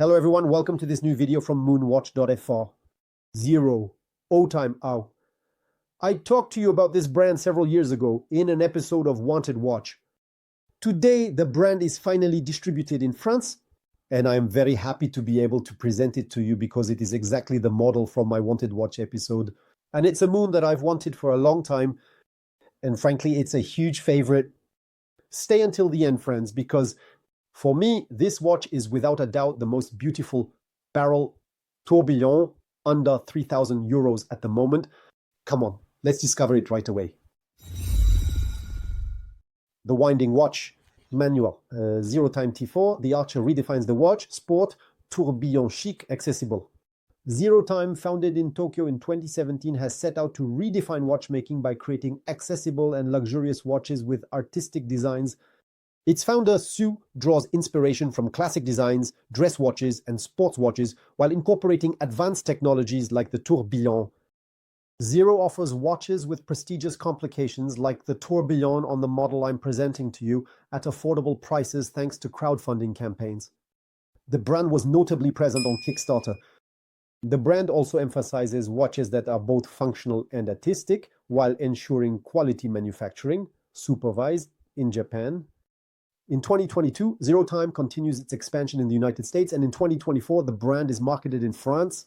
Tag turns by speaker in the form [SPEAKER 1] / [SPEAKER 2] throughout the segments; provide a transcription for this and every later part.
[SPEAKER 1] Hello everyone, welcome to this new video from moonwatchfr. Zero, O-time out. I talked to you about this brand several years ago in an episode of Wanted Watch. Today, the brand is finally distributed in France, and I am very happy to be able to present it to you because it is exactly the model from my Wanted Watch episode. And it's a moon that I've wanted for a long time, and frankly, it's a huge favorite. Stay until the end, friends, because for me, this watch is without a doubt the most beautiful barrel tourbillon under 3,000 euros at the moment. Come on, let's discover it right away. The winding watch manual, ZerooTime T4 The Archer redefines the watch, sport, tourbillon chic, accessible. ZerooTime, founded in Tokyo in 2017, has set out to redefine watchmaking by creating accessible and luxurious watches with artistic designs. Its founder, Sue, draws inspiration from classic designs, dress watches, and sports watches while incorporating advanced technologies like the Tourbillon. Zero offers watches with prestigious complications like the Tourbillon on the model I'm presenting to you at affordable prices thanks to crowdfunding campaigns. The brand was notably present on Kickstarter. The brand also emphasizes watches that are both functional and artistic while ensuring quality manufacturing, supervised in Japan. In 2022, ZerooTime continues its expansion in the United States, and in 2024, the brand is marketed in France.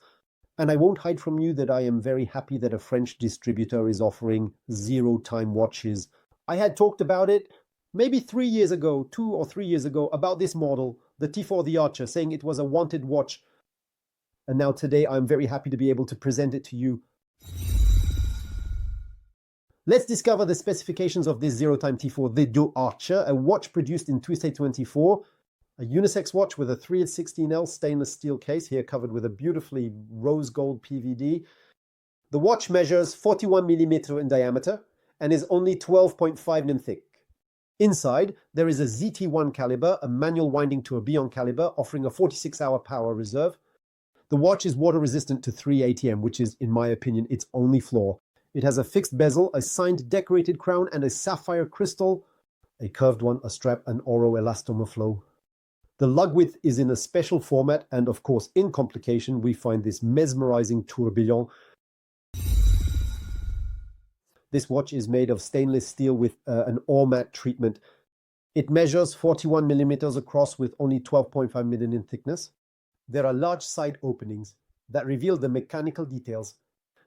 [SPEAKER 1] And I won't hide from you that I am very happy that a French distributor is offering ZerooTime watches. I had talked about it maybe 2 or 3 years ago, about this model, the T4 The Archer, saying it was a wanted watch. And now today, I'm very happy to be able to present it to you. Let's discover the specifications of this ZerooTime T4 The Archer, a watch produced in 2024, a unisex watch with a 316L stainless steel case, here covered with a beautifully rose gold PVD. The watch measures 41mm in diameter and is only 12.5 in thick. Inside, there is a ZT1 caliber, a manual winding tourbillon caliber, offering a 46-hour power reserve. The watch is water resistant to 3 ATM, which is, in my opinion, its only flaw. It has a fixed bezel, a signed decorated crown, and a sapphire crystal, a curved one, a strap, and oro elastomer flow. The lug width is in a special format, and of course, in complication, we find this mesmerizing tourbillon. This watch is made of stainless steel with an ore mat treatment. It measures 41mm across with only 12.5mm in thickness. There are large side openings that reveal the mechanical details.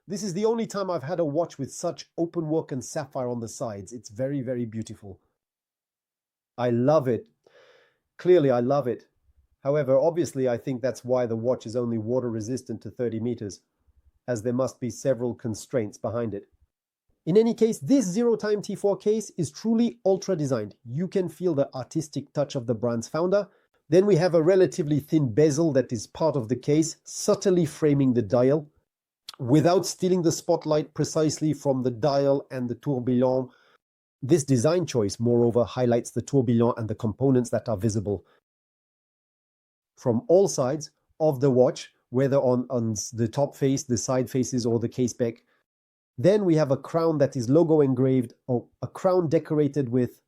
[SPEAKER 1] This is the only time I've had a watch with such open work and sapphire on the sides. It's very, very beautiful. I love it. Clearly, I love it. However, obviously, I think that's why the watch is only water resistant to 30 meters, as there must be several constraints behind it. In any case, this ZerooTime T4 case is truly ultra designed. You can feel the artistic touch of the brand's founder. Then we have a relatively thin bezel that is part of the case, subtly framing the dial, without stealing the spotlight precisely from the dial and the tourbillon. This design choice, moreover, highlights the tourbillon and the components that are visible from all sides of the watch, whether on the top face, the side faces, or the case back. Then we have a crown that is logo engraved, or a crown decorated with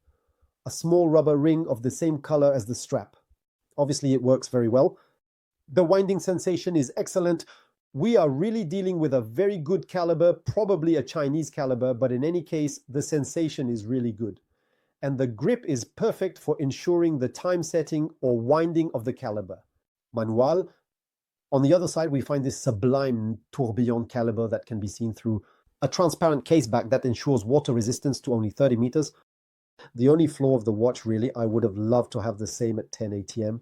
[SPEAKER 1] a small rubber ring of the same color as the strap. Obviously, it works very well. The winding sensation is excellent. We are really dealing with a very good caliber, probably a Chinese caliber, but in any case, the sensation is really good. And the grip is perfect for ensuring the time setting or winding of the caliber. Manual. On the other side, we find this sublime tourbillon caliber that can be seen through a transparent case back that ensures water resistance to only 30 meters. The only flaw of the watch, really, I would have loved to have the same at 10 ATM.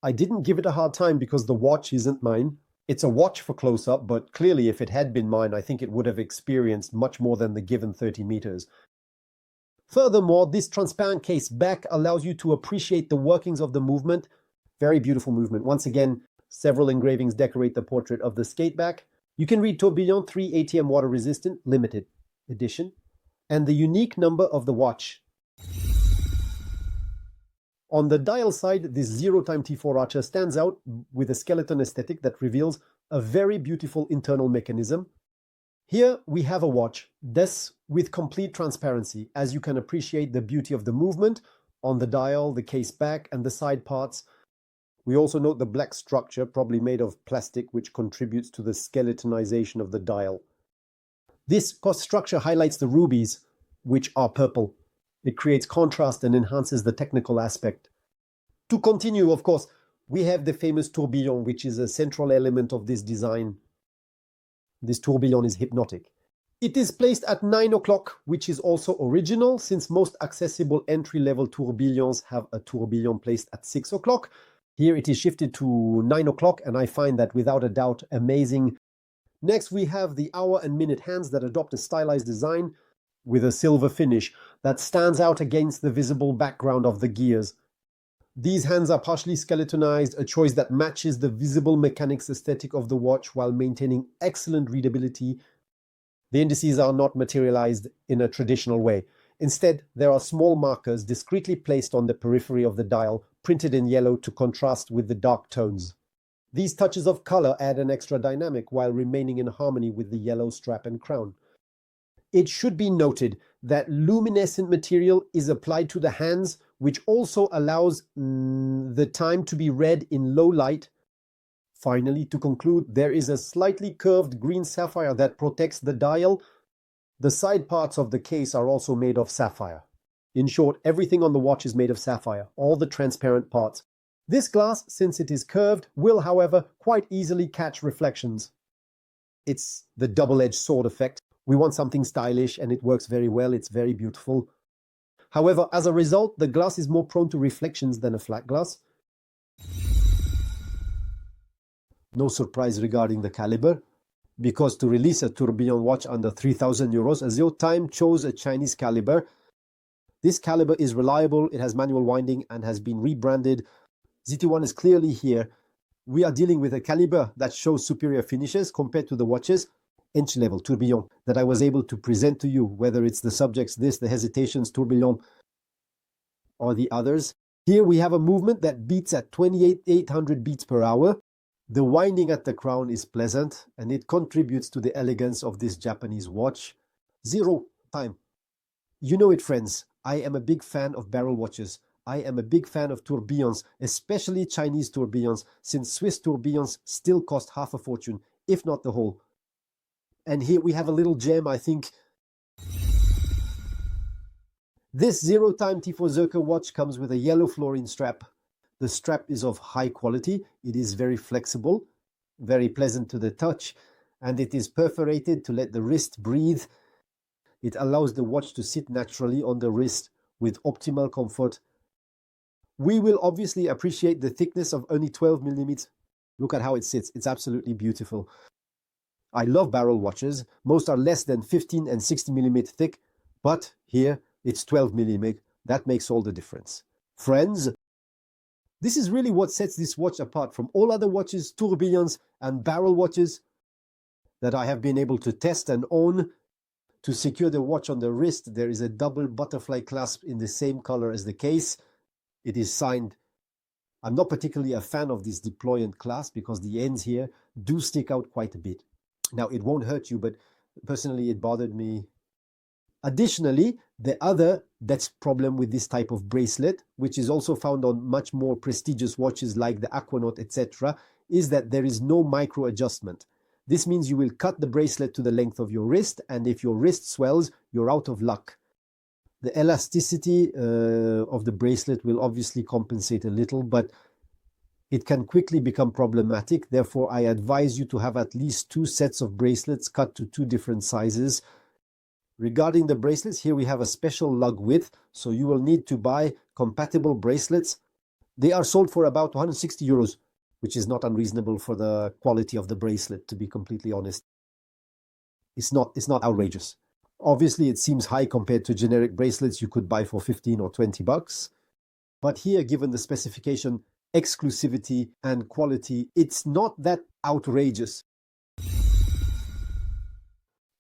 [SPEAKER 1] I didn't give it a hard time because the watch isn't mine. It's a watch for close-up, but clearly if it had been mine, I think it would have experienced much more than the given 30 meters. Furthermore, this transparent case back allows you to appreciate the workings of the movement. Very beautiful movement. Once again, several engravings decorate the portrait of the skate back. You can read Tourbillon 3 ATM water resistant, limited edition, and the unique number of the watch. On the dial side, this ZerooTime T4 Archer stands out with a skeleton aesthetic that reveals a very beautiful internal mechanism. Here we have a watch, this with complete transparency, as you can appreciate the beauty of the movement on the dial, the case back, and the side parts. We also note the black structure, probably made of plastic, which contributes to the skeletonization of the dial. This structure highlights the rubies, which are purple. It creates contrast and enhances the technical aspect. To continue, of course, we have the famous tourbillon, which is a central element of this design. This tourbillon is hypnotic. It is placed at 9 o'clock, which is also original, since most accessible entry-level tourbillons have a tourbillon placed at 6 o'clock. Here it is shifted to 9 o'clock, and I find that without a doubt amazing. Next, we have the hour and minute hands that adopt a stylized design with a silver finish that stands out against the visible background of the gears. These hands are partially skeletonized, a choice that matches the visible mechanics aesthetic of the watch while maintaining excellent readability. The indices are not materialized in a traditional way. Instead, there are small markers discreetly placed on the periphery of the dial, printed in yellow to contrast with the dark tones. These touches of color add an extra dynamic while remaining in harmony with the yellow strap and crown. It should be noted that luminescent material is applied to the hands, which also allows the time to be read in low light. Finally, to conclude, there is a slightly curved green sapphire that protects the dial. The side parts of the case are also made of sapphire. In short, everything on the watch is made of sapphire, all the transparent parts. This glass, since it is curved, will, however, quite easily catch reflections. It's the double-edged sword effect. We want something stylish, and it works very well. It's very beautiful. However, as a result, the glass is more prone to reflections than a flat glass. No surprise regarding the caliber, because to release a tourbillon watch under 3,000 euros, ZerooTime chose a Chinese caliber. This caliber is reliable, it has manual winding, and has been rebranded. ZT1 is clearly here. We are dealing with a caliber that shows superior finishes compared to the watches, entry-level tourbillon, that I was able to present to you, whether it's the subjects, the hesitations, tourbillon, or the others. Here we have a movement that beats at 28,800 beats per hour. The winding at the crown is pleasant, and it contributes to the elegance of this Japanese watch. ZerooTime. You know it, friends. I am a big fan of barrel watches. I am a big fan of tourbillons, especially Chinese tourbillons, since Swiss tourbillons still cost half a fortune, if not the whole. And here we have a little gem, I think. This ZerooTime T4 The Archer watch comes with a yellow fluorine strap. The strap is of high quality. It is very flexible, very pleasant to the touch, and it is perforated to let the wrist breathe. It allows the watch to sit naturally on the wrist with optimal comfort. We will obviously appreciate the thickness of only 12 millimeters. Look at how it sits. It's absolutely beautiful. I love barrel watches. Most are less than 15 and 60 millimeter thick, but here it's 12 millimeter. That makes all the difference. Friends, this is really what sets this watch apart from all other watches, tourbillons, and barrel watches that I have been able to test and own. To secure the watch on the wrist, there is a double butterfly clasp in the same color as the case. It is signed. I'm not particularly a fan of this deployant clasp because the ends here do stick out quite a bit. Now, it won't hurt you, but personally it bothered me. Additionally, the other problem with this type of bracelet, which is also found on much more prestigious watches like the Aquanaut, etc., is that there is no micro adjustment. This means you will cut the bracelet to the length of your wrist, and if your wrist swells, you're out of luck. The elasticity of the bracelet will obviously compensate a little, but it can quickly become problematic. Therefore, I advise you to have at least 2 sets of bracelets cut to 2 different sizes. Regarding the bracelets, here we have a special lug width, so you will need to buy compatible bracelets. They are sold for about 160 euros, which is not unreasonable for the quality of the bracelet, to be completely honest. It's not outrageous. Obviously, it seems high compared to generic bracelets you could buy for 15 or 20 bucks. But here, given the specification, exclusivity, and quality, it's not that outrageous.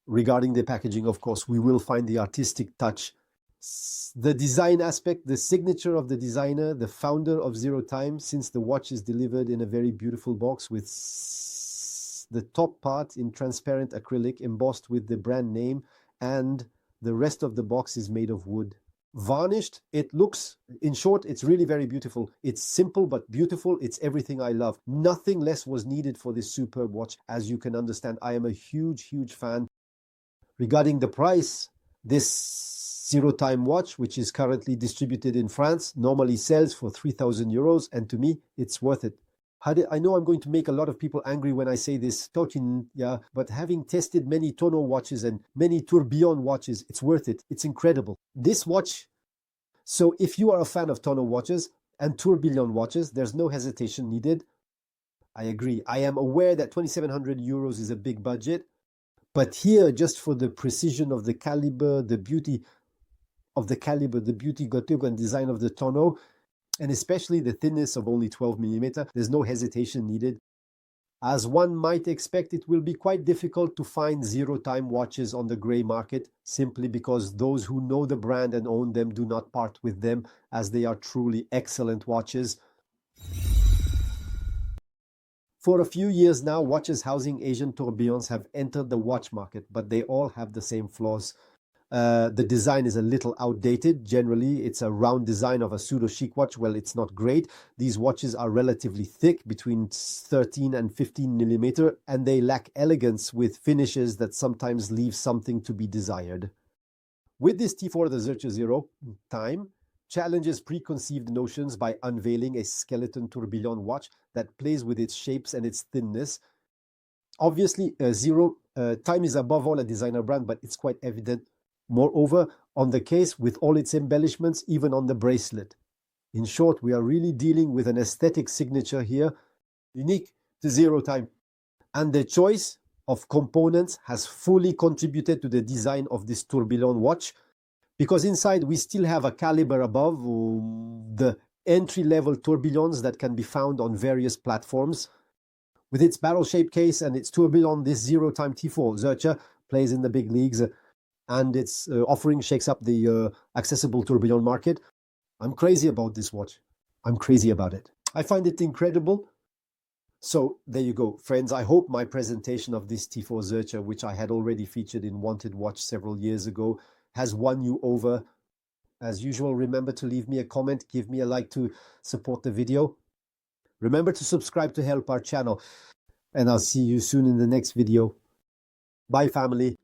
[SPEAKER 1] Regarding the packaging, of course, we will find the artistic touch. The design aspect, the signature of the designer, the founder of ZerooTime, since the watch is delivered in a very beautiful box with the top part in transparent acrylic embossed with the brand name, and the rest of the box is made of wood. varnished. It looks, in short, it's really very beautiful. It's simple but beautiful. It's everything I love. Nothing less was needed for this superb watch. As you can understand, I am a huge fan. Regarding the price, this ZerooTime watch, which is currently distributed in France, normally sells for 3,000 euros, and to me, it's worth it. I know I'm going to make a lot of people angry when I say this, talking, yeah, but having tested many tonneau watches and many tourbillon watches, it's worth it. It's incredible. This watch, so if you are a fan of tonneau watches and tourbillon watches, there's no hesitation needed. I agree. I am aware that 2,700 euros is a big budget, but here, just for the precision of the caliber, the beauty of the caliber, the beauty, gothic, and design of the tonneau, and especially the thinness of only 12 millimeter, there's no hesitation needed. As one might expect, it will be quite difficult to find ZerooTime watches on the grey market, simply because those who know the brand and own them do not part with them, as they are truly excellent watches. For a few years now, watches housing Asian tourbillons have entered the watch market, but they all have the same flaws. The design is a little outdated. Generally, it's a round design of a pseudo-chic watch. Well, it's not great. These watches are relatively thick, between 13 and 15 millimeter, and they lack elegance with finishes that sometimes leave something to be desired. With this T4 The Archer ZerooTime challenges preconceived notions by unveiling a skeleton tourbillon watch that plays with its shapes and its thinness. Obviously, ZerooTime is above all a designer brand, but it's quite evident. Moreover, on the case with all its embellishments, even on the bracelet. In short, we are really dealing with an aesthetic signature here, unique to ZerooTime. And the choice of components has fully contributed to the design of this tourbillon watch, because inside we still have a caliber above the entry-level tourbillons that can be found on various platforms. With its barrel-shaped case and its tourbillon, this ZerooTime T4 The Archer plays in the big leagues, and its offering shakes up the accessible tourbillon market. I'm crazy about this watch. I'm crazy about it. I find it incredible. So there you go, friends. I hope my presentation of this T4 The Archer, which I had already featured in Wanted Watch several years ago, has won you over. As usual, remember to leave me a comment, give me a like to support the video. Remember to subscribe to help our channel. And I'll see you soon in the next video. Bye, family.